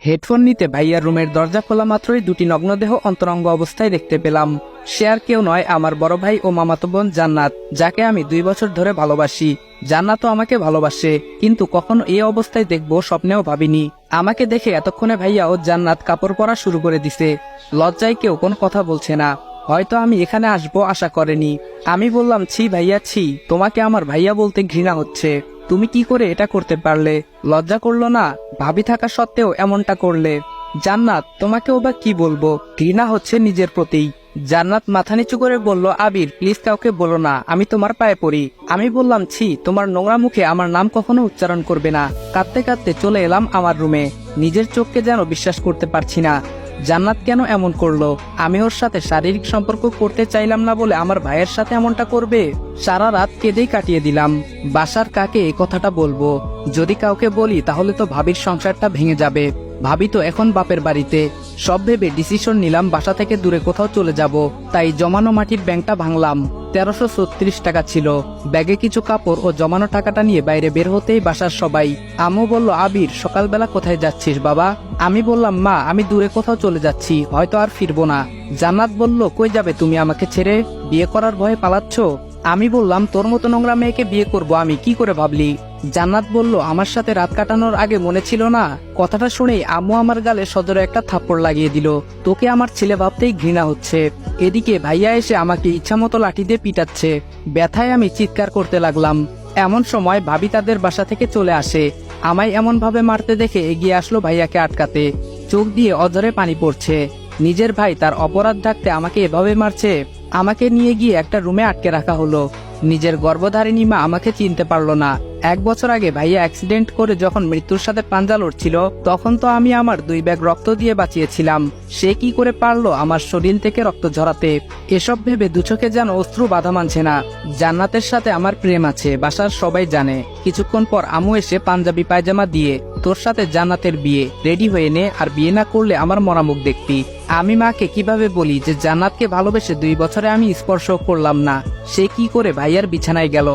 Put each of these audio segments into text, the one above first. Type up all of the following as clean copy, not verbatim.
Headphone নিতে ভাইয়ার রুমের দরজা খোলা মাত্রই দুটি নগ্নদেহ অন্তরঙ্গ অবস্থায় দেখতে পেলাম। সে আর কেউ নয়, আমার বড় ভাই ও মামাতো বোন জান্নাত, যাকে আমি 2 বছর ধরে ভালোবাসি। জান্নাতও আমাকে ভালোবাসে, কিন্তু কখনো এই অবস্থায় দেখবো স্বপ্নেও ভাবিনি। আমাকে দেখে এতক্ষণে ভাইয়া ও জান্নাত কাপড় পরা শুরু করে দিছে। লজ্জায় কেউ কোনো কথা বলছে না। হয়তো আমি এখানে আসবো আশা করেনি। আমি বললাম, ছি ভাইয়া ছি, তোমাকে আমার ভাইয়া বলতে ঘৃণা হচ্ছে। তুমি কি করে এটা করতে পারলে? লজ্জা করলো না? ভাবি থাকা সত্ত্বেও এমনটা করলে। জান্নাত, তোমাকেও বা কি বলবো, ঘৃণা হচ্ছে নিজের প্রতি। জান্নাত মাথা নিচু করে বলল, আবির প্লিজ কাউকে বলো না, আমি তোমার পায়ে পড়ি। আমি বললাম, ছি, তোমার নোংরা মুখে আমার নাম কখনো উচ্চারণ করবে না। কাঁদতে কাঁদতে চলে এলাম আমার রুমে। নিজের চোখকে যেন বিশ্বাস করতে পারছি না। জান্নাত কেন এমন করলো? আমি ওর সাথে শারীরিক সম্পর্ক করতে চাইলাম না বলে আমার ভাইয়ের সাথে এমনটা করবে? সারা রাত কেঁদেই কাটিয়ে দিলাম। বাসার কাকে এই কথাটা বলবো? যদি কাউকে বলি তাহলে তো ভাবির সংসারটা ভেঙে যাবে। ভাবি তো এখন বাপের বাড়িতে। সব ভেবে ডিসিশন নিলাম বাসা থেকে দূরে কোথাও চলে যাব। তাই জমানো মাটির ব্যাংকটা ভাঙলাম। 1336 টাকা ছিল। ব্যাগে কিছু কাপড় ও জমানো টাকাটা নিয়ে বাইরে বের হতেই বাসার সবাই। আম্মু বলল, আবির সকালবেলা কোথায় যাচ্ছিস বাবা? আমি বললাম, মা আমি দূরে কোথাও চলে যাচ্ছি, হয়তো আর ফিরবো না। জান্নাত বলল, কই যাবে তুমি আমাকে ছেড়ে? বিয়ে করার ভয়ে পালাচ্ছ? আমি বললাম, তোর মতো নোংরা মেয়েকে বিয়ে করব আমি, কি করে ভাবলি? জান্নাত বলল, আমার সাথে রাত কাটানোর আগে মনে ছিল না? কথাটা শুনেই আম্মু আমার গালে সজোরে একটা থাপ্পড় লাগিয়ে দিল। তোকে আমার ছেলে ভাবতেই ঘৃণা হচ্ছে। এদিকে ভাইয়া এসে আমাকে ইচ্ছামতো লাঠি দিয়ে পিটাচ্ছে। ব্যথায় আমি চিৎকার করতে লাগলাম। এমন সময় ভাবি তাদের বাসা থেকে চলে আসে। আমায় এমন ভাবে মারতে দেখে এগিয়ে আসলো ভাইয়াকে আটকাতে। চোখ দিয়ে অঝরে পানি পড়ছে। নিজের ভাই তার অপরাধ ঢাকতে আমাকে এভাবে মারছে। আমাকে নিয়ে গিয়ে একটা রুমে আটকে রাখা হলো। নিজের গর্ভধারিণী মা আমাকে চিনতে পারলো না। 1 বছর আগে ভাইয়া অ্যাক্সিডেন্ট করে যখন মৃত্যুর সাথে পাঞ্জা লড়ছিল, তখন তো আমি আমার 2 ব্যাগ রক্ত দিয়ে বাঁচিয়েছিলাম। সে কি করে পারলো আমার শরীর থেকে রক্ত ঝরাতে? এসব ভেবে দু চোখে যেন অশ্রু বাধা মানছে না। জান্নাতের সাথে আমার প্রেম আছে, বাসার সবাই জানে। কিছুক্ষণ পর আমু এসে পাঞ্জাবি পায়জামা দিয়ে, তোর সাথে জান্নাতের বিয়ে, রেডি হয়ে নে, আর বিয়ে না করলে আমার মরা মুখ দেখবি। আমি মাকে কিভাবে বলি যে জান্নাতকে ভালোবেসে 2 বছরে আমি স্পর্শ করলাম না? সে কি করে ভাইয়ার বিছানায় গেল?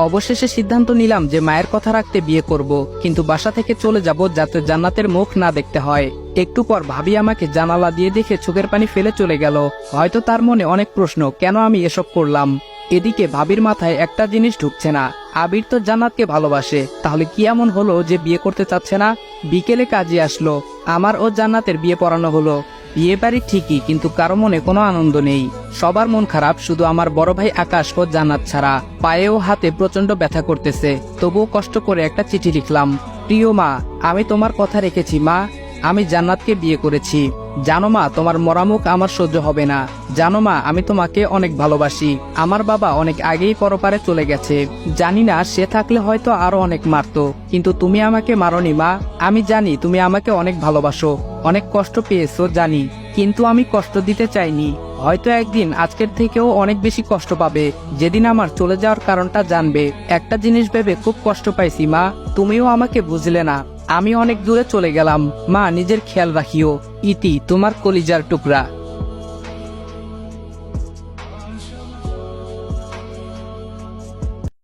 অবশেষে সিদ্ধান্ত নিলাম যে মায়ের কথা রাখতে বিয়ে করব, কিন্তু বাসা থেকে চলে যাব যাতে জান্নাতের মুখ না দেখতে হয়। একটু পর ভাবি আমাকে জানালা দিয়ে দেখে চোখের পানি ফেলে চলে গেল। হয়তো তার মনে অনেক প্রশ্ন, কেন আমি এসব করলাম। এদিকে ভাবির মাথায় একটা জিনিস ঢুকছে না। আবির তো জান্নাতকে ভালোবাসে, তাহলে কি এমন হলো যে বিয়ে করতে চাচ্ছে না? বিকেলে কাজে আসলো, আমার ও জান্নাতের বিয়ে পড়ানো হলো। বিয়ে বাড়ি ঠিকই, কিন্তু কারো মনে কোনো আনন্দ নেই। সবার মন খারাপ, শুধু আমার বড় ভাই আকাশ ও জান্নাত ছাড়া। পায়ে ও হাতে প্রচন্ড ব্যথা করতেছে, তবুও কষ্ট করে একটা চিঠি লিখলাম। প্রিয় মা, আমি তোমার কথা রেখেছি মা। আমি জান্নাতকে বিয়ে করেছি। জানো মা, তোমার মরামুখ আমার সহ্য হবে না। জানো মা, আমি তোমাকে অনেক ভালোবাসি। আমার বাবা অনেক আগেই পরপারে চলে গেছে। জানি না সে থাকলে হয়তো আরো অনেক মারতো, কিন্তু তুমি আমাকে মারোনি মা। আমি জানি তুমি আমাকে অনেক ভালোবাসো, অনেক কষ্ট পেয়েছো জানি, কিন্তু আমি কষ্ট দিতে চাইনি। হয়তো একদিন আজকের থেকেও অনেক বেশি কষ্ট পাবে, যেদিন আমার চলে যাওয়ার কারণটা জানবে। একটা জিনিস ভেবে খুব কষ্ট পাইছি মা, তুমিও আমাকে বুঝলে না। আমি অনেক দূরে চলে গেলাম মা, নিজের খেয়াল রাখিও। ইতি, তোমার কলিজার টুকরা।